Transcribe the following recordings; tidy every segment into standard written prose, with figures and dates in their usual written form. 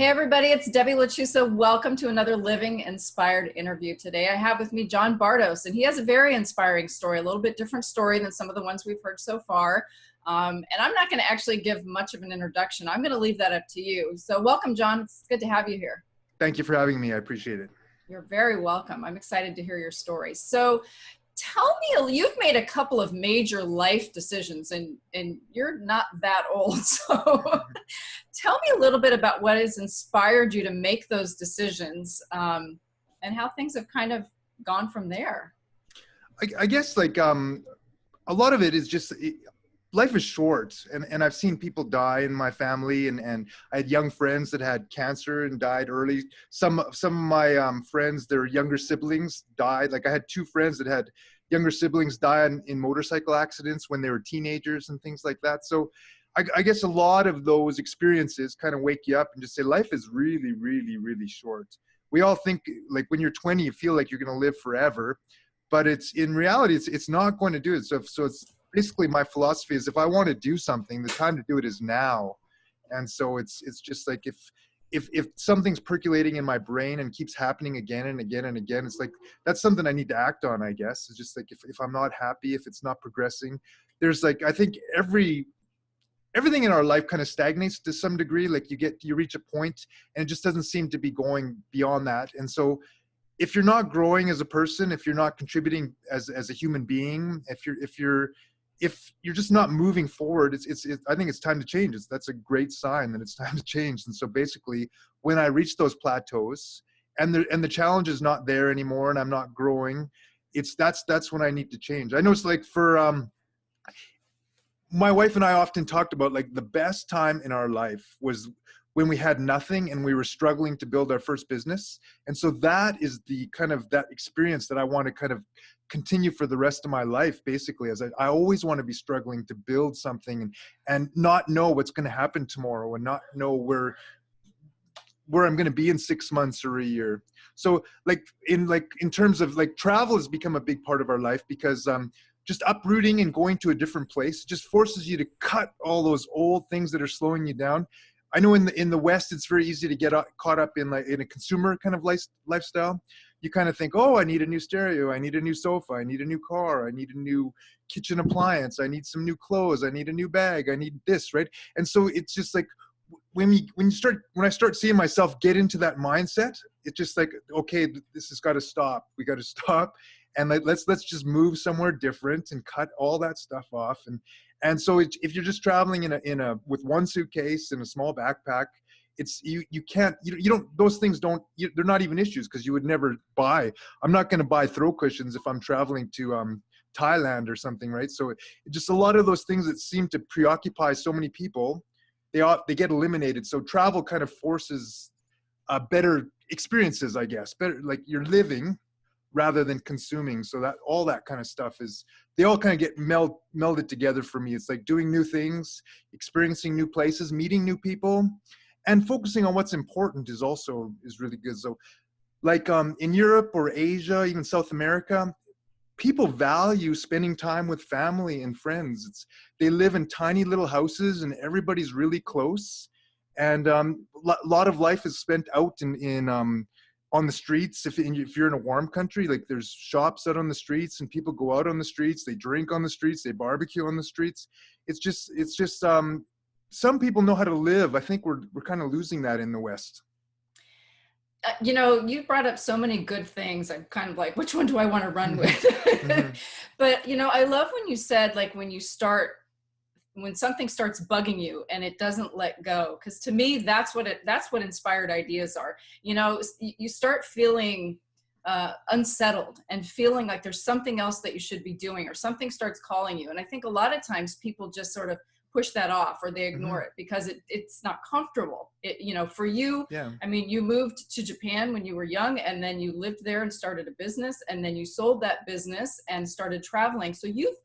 Hey everybody, it's Debbie LaChusa. Welcome to another Living Inspired interview. Today I have with me John Bardos, and he has a very inspiring story, a little bit different story than some of the ones we've heard so far. And I'm not going to actually give much of an introduction. I'm going to leave that up to you. So welcome, John. It's good to have you here. Thank you for having me. I appreciate it. You're very welcome. I'm excited to hear your story. So tell me, you've made a couple of major life decisions, and you're not that old. So tell me a little bit about what has inspired you to make those decisions, and how things have kind of gone from there. I guess a lot of it is just, life is short, and I've seen people die in my family, and I had young friends that had cancer and died early. Some of my friends, their younger siblings died. Like I had two friends that had younger siblings die in motorcycle accidents when they were teenagers and things like that. So I guess a lot of those experiences kind of wake you up and just say life is really, really, really short. We all think like when you're 20, you feel like you're going to live forever, but in reality, it's not going to do it. So it's basically my philosophy is if I want to do something, the time to do it is now. And so it's just like if something's percolating in my brain and keeps happening again and again and again, it's like that's something I need to act on, I guess. It's just like if I'm not happy, if it's not progressing, there's like I think everything in our life kind of stagnates to some degree. Like you reach a point and it just doesn't seem to be going beyond that. And so if you're not growing as a person, if you're not contributing as a human being, if you're just not moving forward, I think it's time to change. That's a great sign that it's time to change. And so basically when I reach those plateaus and the challenge is not there anymore and I'm not growing, that's when I need to change. I know it's like for, my wife and I often talked about like the best time in our life was when we had nothing and we were struggling to build our first business. And so that is the kind of that experience that I want to kind of continue for the rest of my life, basically, as I always want to be struggling to build something and not know what's going to happen tomorrow and not know where I'm going to be in 6 months or a year. So in terms of like travel has become a big part of our life because, just uprooting and going to a different place just forces you to cut all those old things that are slowing you down. I know in the West, it's very easy to get caught up in a consumer kind of lifestyle. You kind of think, oh, I need a new stereo. I need a new sofa. I need a new car. I need a new kitchen appliance. I need some new clothes. I need a new bag. I need this, right? And so it's just like when I start seeing myself get into that mindset, it's just like, okay, this has got to stop. We got to stop. And let's just move somewhere different and cut all that stuff off. And so if you're just traveling with one suitcase and a small backpack, you don't, those things they're not even issues because you would never buy. I'm not going to buy throw cushions if I'm traveling to Thailand or something, right? So just a lot of those things that seem to preoccupy so many people, they get eliminated. So travel kind of forces better experiences, I guess, better, like you're living rather than consuming. So that all that kind of stuff they all kind of get melded together for me. It's like doing new things, experiencing new places, meeting new people, and focusing on what's important is really good. So like in Europe or Asia, even South America, people value spending time with family and friends. They live in tiny little houses and everybody's really close. And a lot of life is spent out on the streets. If you're in a warm country, like there's shops out on the streets and people go out on the streets, they drink on the streets, they barbecue on the streets. It's just some people know how to live. I think we're kind of losing that in the West. You brought up so many good things. I'm kind of like, which one do I want to run with? Mm-hmm. But, I love when you said, like, when something starts bugging you and it doesn't let go, because to me that's what inspired ideas are. You start feeling unsettled and feeling like there's something else that you should be doing, or something starts calling you. And I think a lot of times people just sort of push that off, or they ignore it because it's not comfortable. For you, yeah. I mean, you moved to Japan when you were young, and then you lived there and started a business, and then you sold that business and started traveling. So you've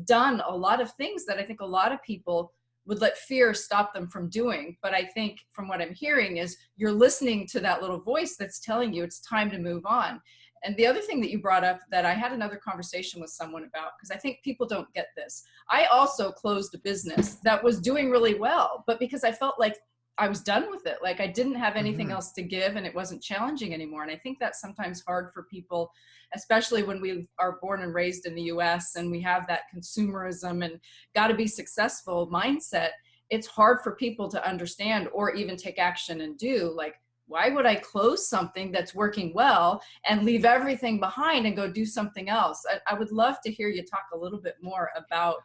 done a lot of things that I think a lot of people would let fear stop them from doing. But I think from what I'm hearing is you're listening to that little voice that's telling you it's time to move on. And the other thing that you brought up that I had another conversation with someone about, because I think people don't get this. I also closed a business that was doing really well, but because I felt like I was done with it. Like I didn't have anything Hmm. else to give and it wasn't challenging anymore. And I think that's sometimes hard for people, especially when we are born and raised in the US and we have that consumerism and got to be successful mindset. It's hard for people to understand or even take action and do. Like, why would I close something that's working well and leave everything behind and go do something else? I would love to hear you talk a little bit more about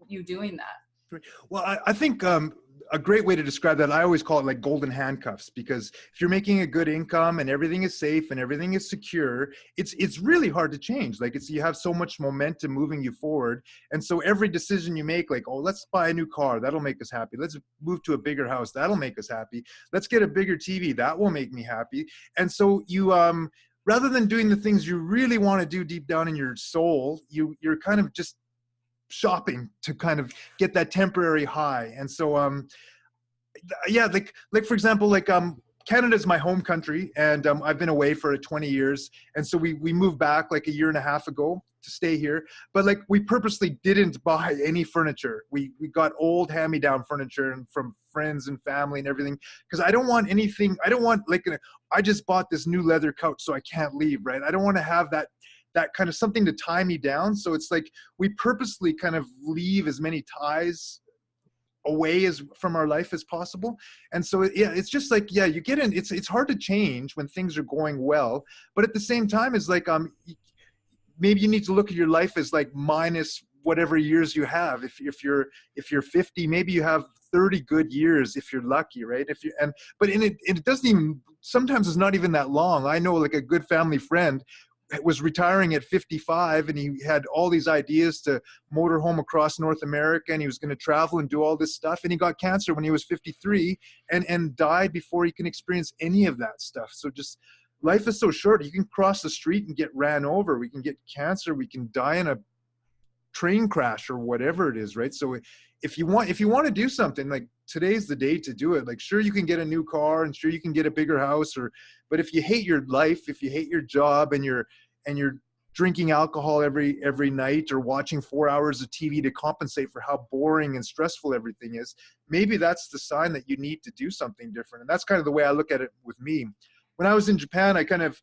you doing that. Well, I think a great way to describe that, I always call it like golden handcuffs, because if you're making a good income and everything is safe and everything is secure, it's really hard to change. Like you have so much momentum moving you forward, and so every decision you make, like, oh, let's buy a new car, that'll make us happy. Let's move to a bigger house, that'll make us happy. Let's get a bigger TV, that will make me happy. And so you rather than doing the things you really want to do deep down in your soul, you're kind of just shopping to kind of get that temporary high. And so yeah, like for example, like Canada's my home country, and I've been away for 20 years, and so we moved back like a year and a half ago to stay here. But like we purposely didn't buy any furniture. We got old hand-me-down furniture and from friends and family and everything, because I don't want anything. I don't want like I just bought this new leather couch so I can't leave, right? I don't want to have that kind of something to tie me down. So it's like we purposely kind of leave as many ties away as from our life as possible. And so yeah, it's just like, yeah, you get in, it's hard to change when things are going well, but at the same time it's like maybe you need to look at your life as like minus whatever years you have. If you're 50, maybe you have 30 good years if you're lucky, right? If you and but in it doesn't even, sometimes it's not even that long. I know like a good family friend was retiring at 55, and he had all these ideas to motorhome across North America, and he was going to travel and do all this stuff, and he got cancer when he was 53 and died before he can experience any of that stuff. So just life is so short. You can cross the street and get ran over, we can get cancer, we can die in a train crash or whatever it is, right? So if you want to do something, like today's the day to do it. Like sure, you can get a new car and sure you can get a bigger house, or but if you hate your life, if you hate your job, and you're drinking alcohol every night or watching 4 hours of TV to compensate for how boring and stressful everything is, maybe that's the sign that you need to do something different. And that's kind of the way I look at it with me. When I was in Japan, I kind of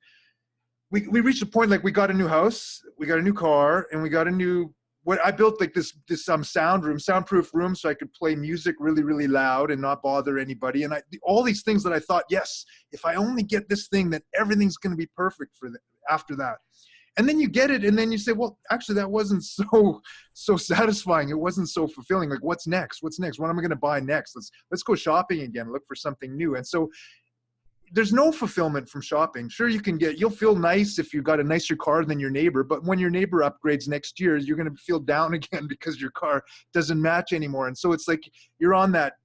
we reached a point, like we got a new house, we got a new car, and we got a new, what I built like this soundproof room, so I could play music really, really loud and not bother anybody. And all these things that I thought, yes, if I only get this thing, then everything's going to be perfect after that. And then you get it, and then you say, well, actually, that wasn't so satisfying. It wasn't so fulfilling. Like, what's next? What's next? What am I going to buy next? Let's go shopping again. Look for something new. And so there's no fulfillment from shopping. Sure, you'll feel nice if you got a nicer car than your neighbor, but when your neighbor upgrades next year, you're going to feel down again because your car doesn't match anymore. And so it's like you're on that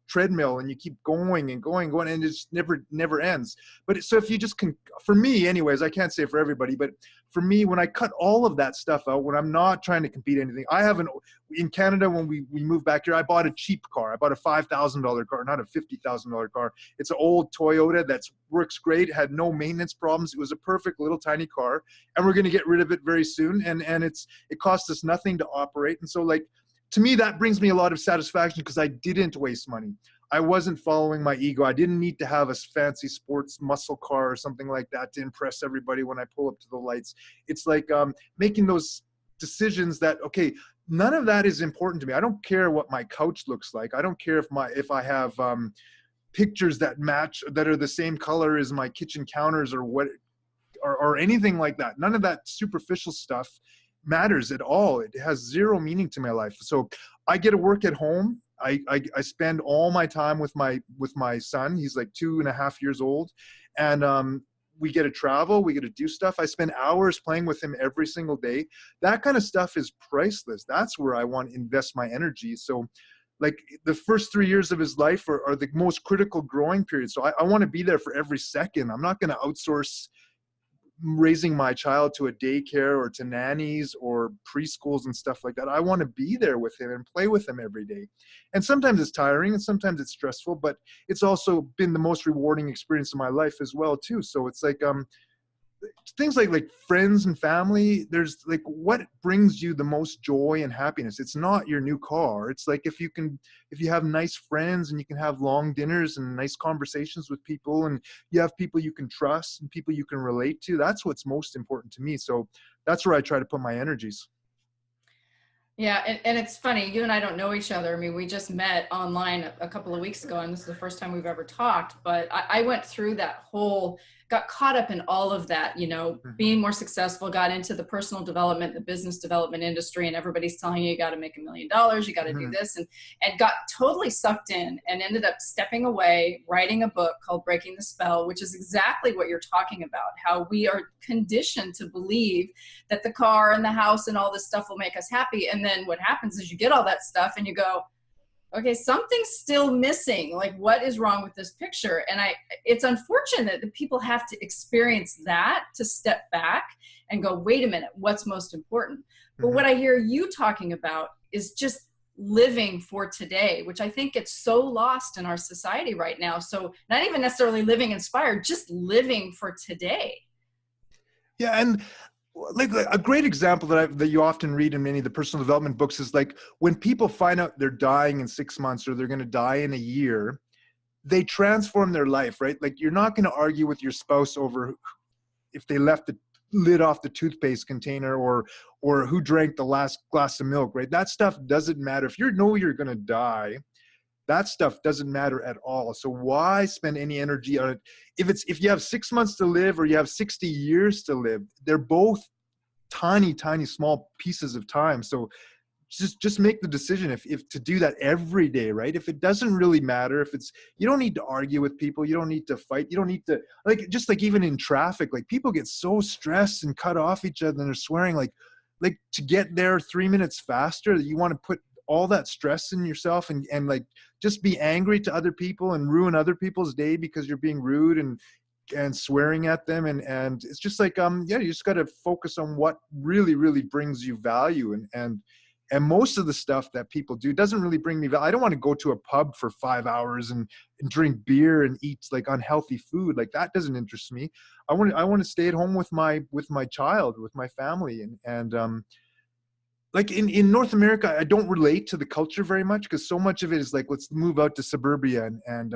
treadmill, and you keep going and going, and it just never ends. But so if you just can, for me anyways, I can't say for everybody, but for me, when I cut all of that stuff out, when I'm not trying to compete anything, in Canada, when we moved back here, I bought a cheap car. I bought a $5,000 car, not a $50,000 car. It's an old Toyota that works great, had no maintenance problems. It was a perfect little tiny car, and we're going to get rid of it very soon. And it cost us nothing to operate. And so like, to me, that brings me a lot of satisfaction because I didn't waste money. I wasn't following my ego. I didn't need to have a fancy sports muscle car or something like that to impress everybody when I pull up to the lights. It's like making those decisions that, okay, none of that is important to me. I don't care what my couch looks like. I don't care if I have pictures that match, that are the same color as my kitchen counters or anything like that. None of that superficial stuff matters at all. It has zero meaning to my life. So I get to work at home. I spend all my time with my son. He's like 2.5 years old, and we get to travel. We get to do stuff. I spend hours playing with him every single day. That kind of stuff is priceless. That's where I want to invest my energy. So like the first 3 years of his life are the most critical growing period. So I want to be there for every second. I'm not going to outsource raising my child to a daycare or to nannies or preschools and stuff like that. I want to be there with him and play with him every day. And sometimes it's tiring and sometimes it's stressful, but it's also been the most rewarding experience of my life as well too. So it's like things like friends and family, there's like, what brings you the most joy and happiness? It's not your new car. It's like, if you have nice friends and you can have long dinners and nice conversations with people, and you have people you can trust and people you can relate to, that's what's most important to me. So that's where I try to put my energies. Yeah, and it's funny, you and I don't know each other. I mean, we just met online a couple of weeks ago, and this is the first time we've ever talked. But I went through that whole, got caught up in all of that, you know, Mhm. being more successful, got into the personal development, the business development industry, and everybody's telling you, you got to make $1 million, you got to do Mhm. this, and got totally sucked in, and ended up stepping away, writing a book called Breaking the Spell, which is exactly what you're talking about, how we are conditioned to believe that the car and the house and all this stuff will make us happy. And then what happens is you get all that stuff and you go, okay, something's still missing. Like, what is wrong with this picture? And it's unfortunate that people have to experience that to step back and go, wait a minute, what's most important? But Mhm. what I hear you talking about is just living for today, which I think gets so lost in our society right now. So not even necessarily living inspired, just living for today. Yeah, and like a great example that you often read in many of the personal development books is like, when people find out they're dying in 6 months or they're going to die in a year, they transform their life, right? Like, you're not going to argue with your spouse over if they left the lid off the toothpaste container, or who drank the last glass of milk, right? That stuff doesn't matter. If you know you're going to die, that stuff doesn't matter at all. So why spend any energy on it? If you have 6 months to live or you have 60 years to live, they're both tiny, tiny, small pieces of time. So just make the decision if to do that every day, right? If it doesn't really matter, if it's, you don't need to argue with people, you don't need to fight, you don't need to, like, just like even in traffic, like, people get so stressed and cut off each other and they're swearing, like to get there 3 minutes faster, that you want to put all that stress in yourself, and like, just be angry to other people and ruin other people's day because you're being rude and swearing at them. And it's just like, yeah, you just got to focus on what really, really brings you value. And most of the stuff that people do doesn't really bring me value. I don't want to go to a pub for 5 hours and drink beer and eat like unhealthy food. Like, that doesn't interest me. I want to stay at home with my child, with my family. And like in North America, I don't relate to the culture very much, because so much of it is like, let's move out to suburbia and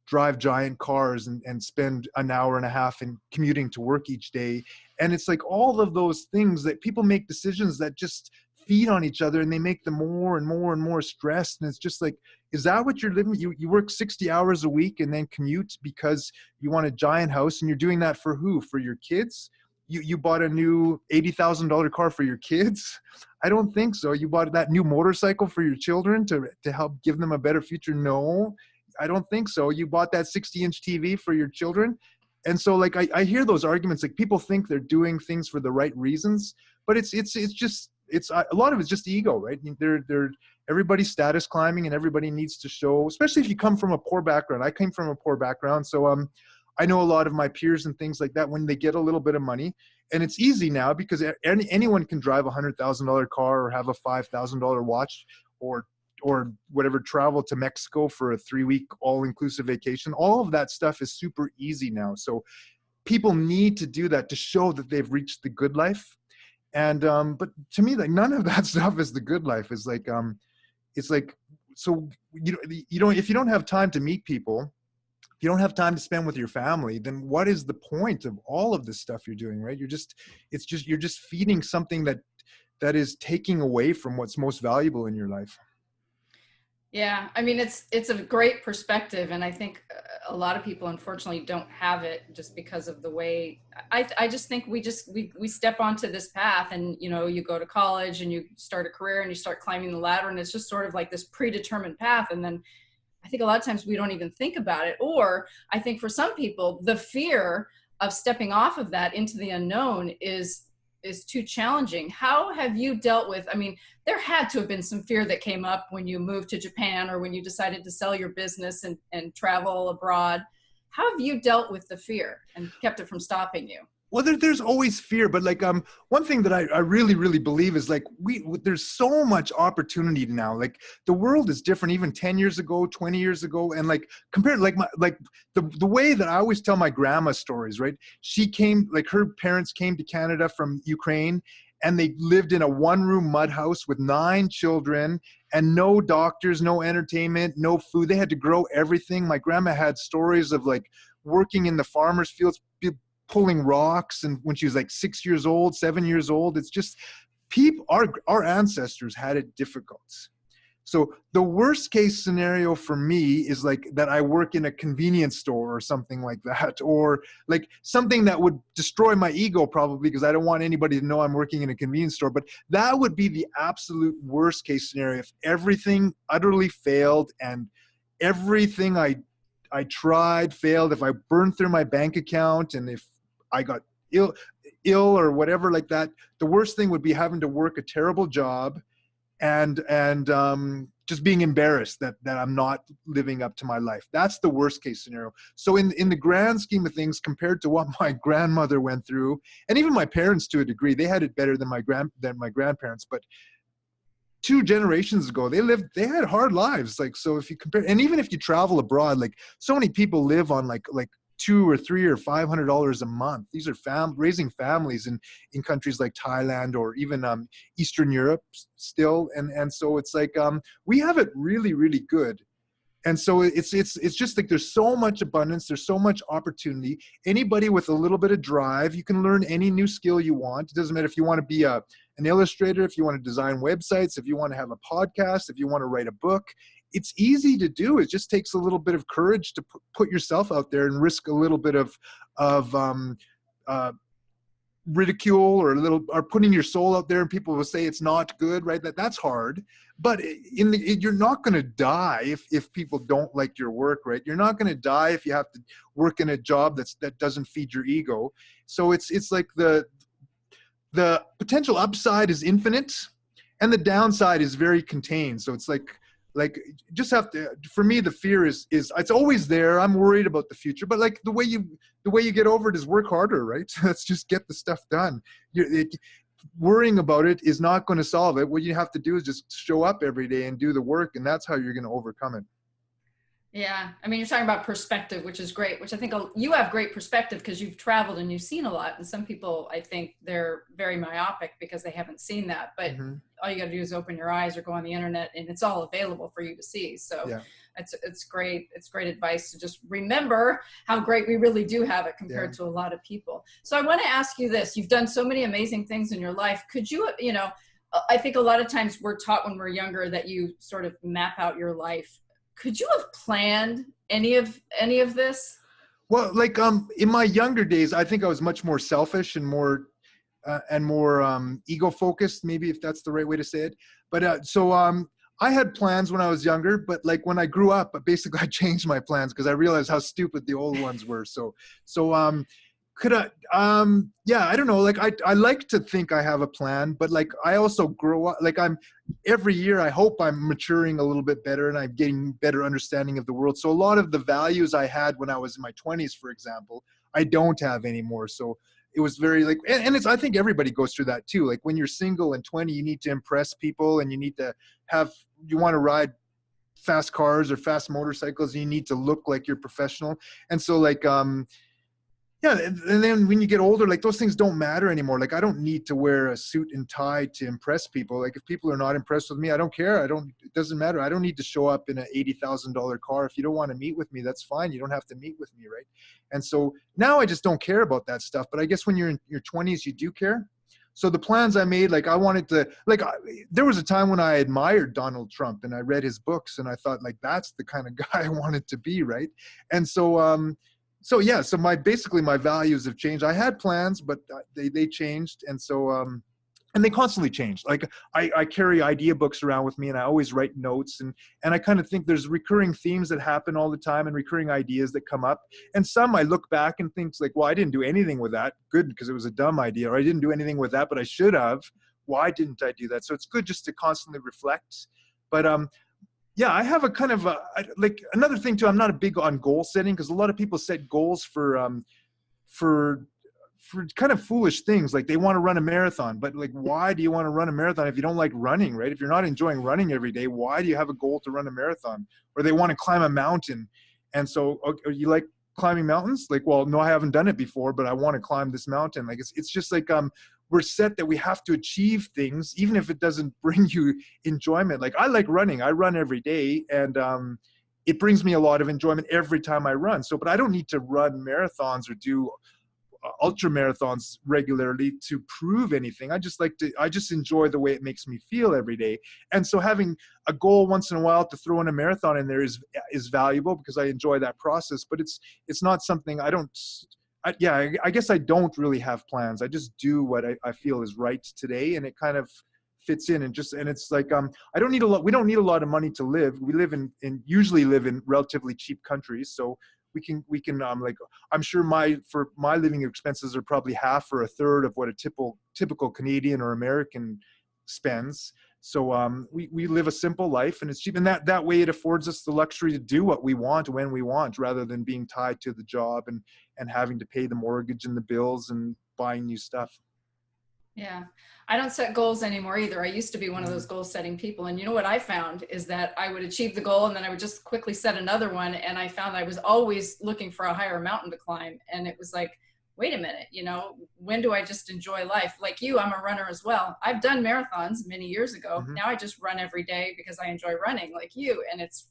drive giant cars and spend an hour and a half in commuting to work each day. And it's like, all of those things that people make decisions that just feed on each other, and they make them more and more and more stressed. And it's just like, is that what you're living? You work 60 hours a week and then commute because you want a giant house, and you're doing that for who? For your kids? You bought a new $80,000 car for your kids? I don't think so. You bought that new motorcycle for your children to help give them a better future? No, I don't think so. You bought that 60-inch TV for your children? And so, like, I hear those arguments, like, people think they're doing things for the right reasons, but it's just, a lot of it's just ego, right? They're everybody's status climbing, and everybody needs to show, especially if you come from a poor background. I came from a poor background, so I know a lot of my peers and things like that, when they get a little bit of money, and it's easy now because anyone can drive $100,000 car or have a $5,000 watch, or whatever, travel to Mexico for a 3-week all-inclusive vacation. All of that stuff is super easy now. So people need to do that to show that they've reached the good life. And but to me, like, none of that stuff is the good life. It's like, so you don't, if you don't have time to meet people, if you don't have time to spend with your family, then what is the point of all of this stuff you're doing, right? You're just feeding something that is taking away from what's most valuable in your life. Yeah, I mean, it's a great perspective, and I think a lot of people unfortunately don't have it, just because of the way. I just think we step onto this path, and you know, you go to college and you start a career and you start climbing the ladder, and it's just sort of like this predetermined path, and then I think a lot of times we don't even think about it. Or I think for some people, the fear of stepping off of that into the unknown is too challenging. How have you dealt with, I mean, there had to have been some fear that came up when you moved to Japan, or when you decided to sell your business and travel abroad. How have you dealt with the fear and kept it from stopping you? Well, there's always fear, but like one thing that I really really believe is like there's so much opportunity now. Like the world is different even 10 years ago, 20 years ago, and like compared like the way that I always tell my grandma stories, right? She came, like her parents came to Canada from Ukraine, and they lived in a one-room mud house with 9 children and no doctors, no entertainment, no food. They had to grow everything. My grandma had stories of like working in the farmers' fields, pulling rocks, and when she was like 6 years old, 7 years old. It's just people, our ancestors had it difficult. So the worst case scenario for me is like that I work in a convenience store or something like that, or like something that would destroy my ego probably, because I don't want anybody to know I'm working in a convenience store. But that would be the absolute worst case scenario, if everything utterly failed and everything I tried failed, if I burned through my bank account, and if I got ill or whatever like that. The worst thing would be having to work a terrible job and just being embarrassed that I'm not living up to my life. That's the worst case scenario. So in the grand scheme of things, compared to what my grandmother went through, and even my parents to a degree, they had it better than my grandparents, but 2 generations ago, they had hard lives. Like, so if you compare, and even if you travel abroad, like so many people live on like $200 or $300 or $500 a month. These are raising families in countries like Thailand or even Eastern Europe still. And so it's like, we have it really, really good. And so it's just like there's so much abundance, there's so much opportunity. Anybody with a little bit of drive, you can learn any new skill you want. It doesn't matter if you want to be an illustrator, if you want to design websites, if you want to have a podcast, if you want to write a book. It's easy to do. It just takes a little bit of courage to put yourself out there and risk a little bit of ridicule or putting your soul out there, and people will say it's not good, right? That's hard. But you're not going to die if people don't like your work, right? You're not going to die if you have to work in a job that doesn't feed your ego. So it's like the potential upside is infinite, and the downside is very contained. So it's like just have to, for me, the fear is it's always there. I'm worried about the future, but like the way you get over it is work harder, right? Let's just get the stuff done. Worrying about it is not going to solve it. What you have to do is just show up every day and do the work, and that's how you're going to overcome it. Yeah. I mean, you're talking about perspective, which is great, which I think you have great perspective because you've traveled and you've seen a lot. And some people, I think they're very myopic because they haven't seen that. But all you got to do is open your eyes or go on the internet, and it's all available for you to see. So yeah. It's great. It's great advice to just remember how great we really do have it compared to a lot of people. So I want to ask you this. You've done so many amazing things in your life. Could you, I think a lot of times we're taught when we're younger that you sort of map out your life. Could you have planned any of this? Well, like in my younger days, I think I was much more selfish and more ego focused, maybe, if that's the right way to say it. But so I had plans when I was younger, but like when I grew up, basically I changed my plans because I realized how stupid the old ones were. So could I, yeah, I don't know. Like I like to think I have a plan, but like I also grow up, like every year I hope I'm maturing a little bit better and I'm getting better understanding of the world. So a lot of the values I had when I was in my 20s, for example, I don't have anymore. So it was very like, and it's, I think everybody goes through that too. Like when you're single and 20, you need to impress people and you need to you want to ride fast cars or fast motorcycles, and you need to look like you're professional. And so like, yeah, and then when you get older, like those things don't matter anymore. Like I don't need to wear a suit and tie to impress people. Like if people are not impressed with me, I don't care. It doesn't matter. I don't need to show up in an $80,000 car. If you don't want to meet with me, that's fine. You don't have to meet with me, right? And so now I just don't care about that stuff. But I guess when you're in your 20s, you do care. So the plans I made, like I wanted to, like there was a time when I admired Donald Trump and I read his books and I thought like, that's the kind of guy I wanted to be, right? And so, so yeah, so basically my values have changed. I had plans, but they changed. And so, and they constantly change. Like I carry idea books around with me and I always write notes and I kind of think there's recurring themes that happen all the time and recurring ideas that come up. And some I look back and think like, well, I didn't do anything with that. Good, because it was a dumb idea, or I didn't do anything with that, but I should have. Why didn't I do that? So it's good just to constantly reflect. But, yeah, I have a kind of like another thing too. I'm not a big on goal setting because a lot of people set goals for for kind of foolish things. Like they want to run a marathon, but like, why do you want to run a marathon if you don't like running, right? If you're not enjoying running every day, why do you have a goal to run a marathon? Or they want to climb a mountain. And so, okay, you like climbing mountains? Like, well, no, I haven't done it before, but I want to climb this mountain. Like, it's just like, we're set that we have to achieve things, even if it doesn't bring you enjoyment. Like I like running, I run every day, and it brings me a lot of enjoyment every time I run. So, but I don't need to run marathons or do ultra marathons regularly to prove anything. I just enjoy the way it makes me feel every day. And so having a goal once in a while to throw in a marathon in there is valuable, because I enjoy that process, but it's not something I guess I don't really have plans. I just do what I feel is right today, and it kind of fits in, and it's like, I don't need a lot. We don't need a lot of money to live. We usually live in relatively cheap countries. So we can like, I'm sure for my living expenses are probably half or a third of what a typical Canadian or American spends. So we live a simple life, and it's cheap, and that way it affords us the luxury to do what we want when we want, rather than being tied to the job and having to pay the mortgage and the bills and buying new stuff. Yeah, I don't set goals anymore either. I used to be one of those goal setting people. And you know what I found is that I would achieve the goal and then I would just quickly set another one. And I found I was always looking for a higher mountain to climb. And it was like, wait a minute, when do I just enjoy life? Like you, I'm a runner as well. I've done marathons many years ago. Now I just run every day because I enjoy running like you. And it's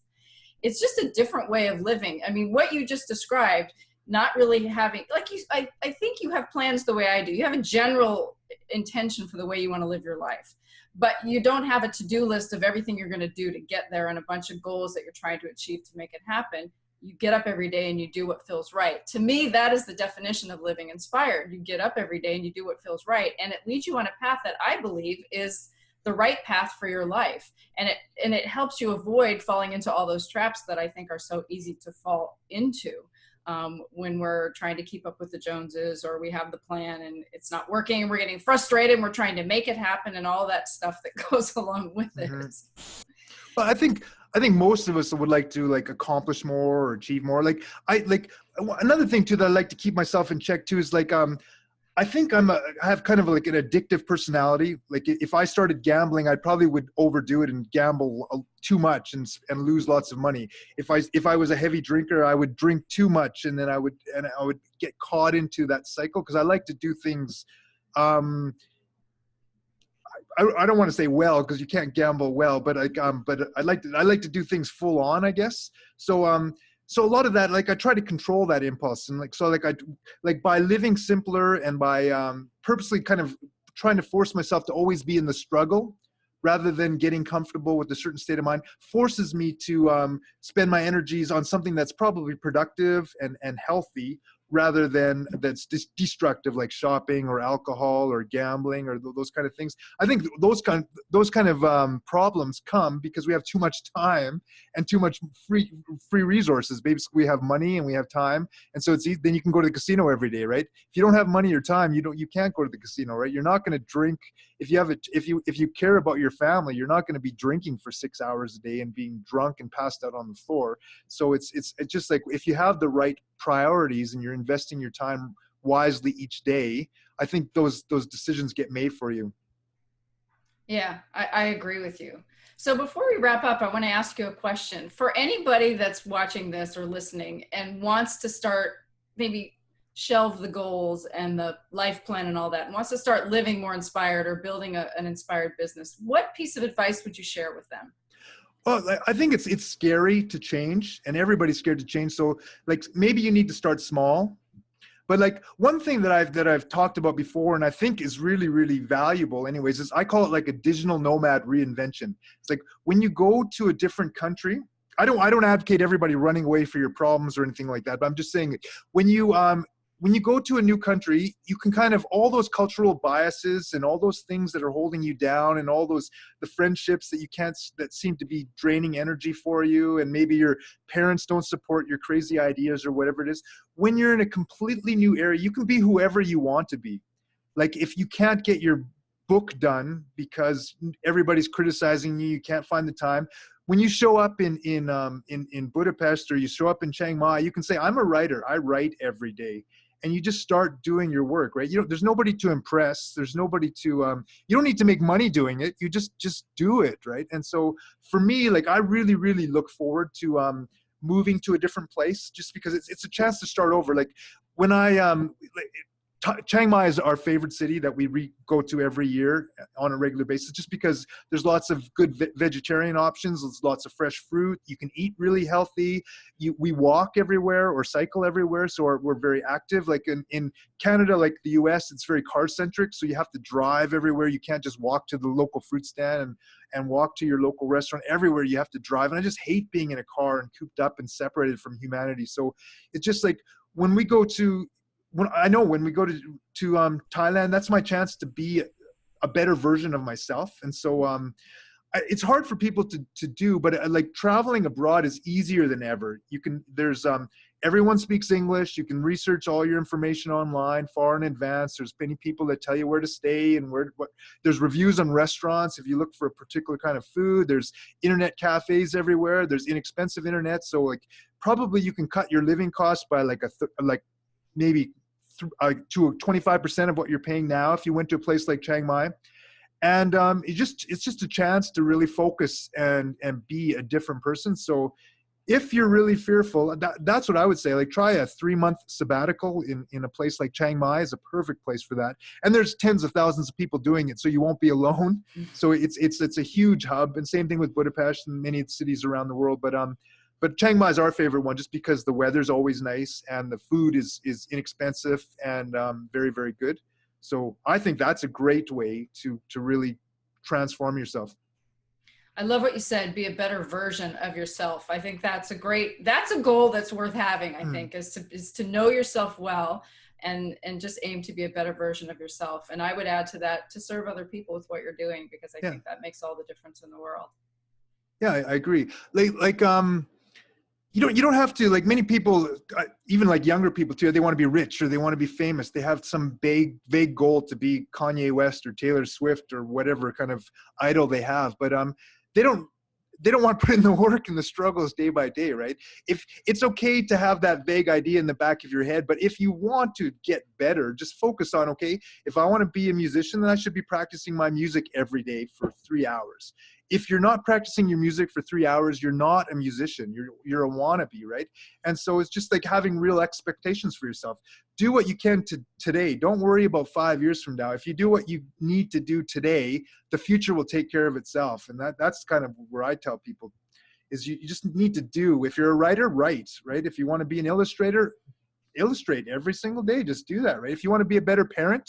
just a different way of living. I mean, what you just described, not really having, like I think you have plans the way I do. You have a general intention for the way you want to live your life, but you don't have a to-do list of everything you're going to do to get there and a bunch of goals that you're trying to achieve to make it happen. You get up every day and you do what feels right. To me, that is the definition of living inspired. You get up every day and you do what feels right, and it leads you on a path that I believe is the right path for your life, and it helps you avoid falling into all those traps that I think are so easy to fall into. When we're trying to keep up with the Joneses, or we have the plan and it's not working and we're getting frustrated and we're trying to make it happen, and all that stuff that goes along with it. Well, I think most of us would like to accomplish more or achieve more. Another thing too that I like to keep myself in check too is I think I have kind of like an addictive personality. Like if I started gambling, I probably would overdo it and gamble too much and lose lots of money. If I was a heavy drinker, I would drink too much, and then I would get caught into that cycle, because I like to do things. I don't want to say well, because you can't gamble well, but I like to do things full on, I guess. So a lot of that, I try to control that impulse, and by living simpler and by purposely kind of trying to force myself to always be in the struggle, rather than getting comfortable with a certain state of mind, forces me to spend my energies on something that's probably productive and healthy, rather than that's destructive, like shopping or alcohol or gambling or those kind of things. I think those kind of problems come because we have too much time and too much free resources. Basically, we have money and we have time, and so then you can go to the casino every day, right? If you don't have money or time, you can't go to the casino, right? You're not going to drink if you care about your family. You're not going to be drinking for 6 hours a day and being drunk and passed out on the floor. So it's just like, if you have the right priorities and you're investing your time wisely each day, I think those decisions get made for you. Yeah, I agree with you. So before we wrap up, I want to ask you a question. For anybody that's watching this or listening and wants to start, maybe shelve the goals and the life plan and all that, and wants to start living more inspired or building an inspired business, what piece of advice would you share with them? Well, I think it's scary to change, and everybody's scared to change. So maybe you need to start small. But one thing that I've talked about before, and I think is really, really valuable anyways, is I call it a digital nomad reinvention. It's like when you go to a different country, I don't advocate everybody running away for your problems or anything like that, but I'm just saying, when you go to a new country, you can kind of, all those cultural biases and all those things that are holding you down, and all the friendships that seem to be draining energy for you, and maybe your parents don't support your crazy ideas or whatever it is. When you're in a completely new area, you can be whoever you want to be. Like if you can't get your book done because everybody's criticizing you, you can't find the time. When you show up in Budapest, or you show up in Chiang Mai, you can say, I'm a writer. I write every day. and you just start doing your work, right? There's nobody to impress. There's nobody to, you don't need to make money doing it. You just do it, right? And so for me, like I really, really look forward to moving to a different place, just because it's a chance to start over. Like when Chiang Mai is our favorite city that we go to every year on a regular basis, just because there's lots of good vegetarian options. There's lots of fresh fruit. You can eat really healthy. We walk everywhere or cycle everywhere, so we're very active. Like in Canada, like the US, it's very car-centric, so you have to drive everywhere. You can't just walk to the local fruit stand and walk to your local restaurant. Everywhere you have to drive. And I just hate being in a car and cooped up and separated from humanity. So it's just like when we go to Thailand, that's my chance to be a better version of myself. And so it's hard for people to do, but like traveling abroad is easier than ever. Everyone speaks English. You can research all your information online far in advance. There's many people that tell you where to stay and there's reviews on restaurants. If you look for a particular kind of food, there's internet cafes everywhere. There's inexpensive internet. So like probably you can cut your living costs by maybe to 25% of what you're paying now if you went to a place like Chiang Mai. And it's just a chance to really focus and be a different person. So if you're really fearful, that's what I would say. Like try a 3-month sabbatical in a place like Chiang Mai is a perfect place for that. And there's tens of thousands of people doing it, so you won't be alone. So it's a huge hub. And same thing with Budapest and many cities around the world. But Chiang Mai is our favorite one, just because the weather's always nice and the food is inexpensive and very, very good. So I think that's a great way to really transform yourself. I love what you said, be a better version of yourself. I think that's a goal that's worth having, I think, is to know yourself well and just aim to be a better version of yourself. And I would add to that, to serve other people with what you're doing, because I think that makes all the difference in the world. Yeah, I agree. You don't have to, like many people, even like younger people too, they want to be rich or they want to be famous. They have some vague goal to be Kanye West or Taylor Swift or whatever kind of idol they have. But they don't want to put in the work and the struggles day by day, right? If it's okay to have that vague idea in the back of your head, but if you want to get better, just focus on, okay, if I want to be a musician, then I should be practicing my music every day for 3 hours. If you're not practicing your music for 3 hours, you're not a musician. You're a wannabe, right? And so it's just like having real expectations for yourself. Do what you can today. Don't worry about 5 years from now. If you do what you need to do today, the future will take care of itself. And that's kind of where I tell people is you just need to do. If you're a writer, write, right? If you want to be an illustrator, illustrate every single day. Just do that, right? If you want to be a better parent,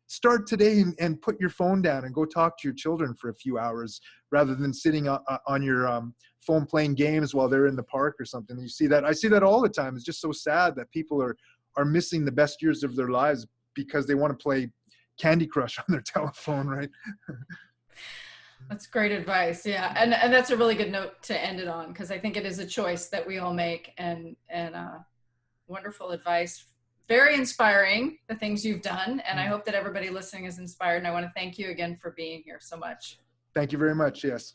start today and put your phone down and go talk to your children for a few hours rather than sitting on your phone playing games while they're in the park or something. I see that all the time. It's just so sad that people are missing the best years of their lives because they want to play Candy Crush on their telephone, right? That's great advice. Yeah. And that's a really good note to end it on, because I think it is a choice that we all make, and wonderful advice. Very inspiring, the things you've done. And I hope that everybody listening is inspired. And I want to thank you again for being here so much. Thank you very much. Yes.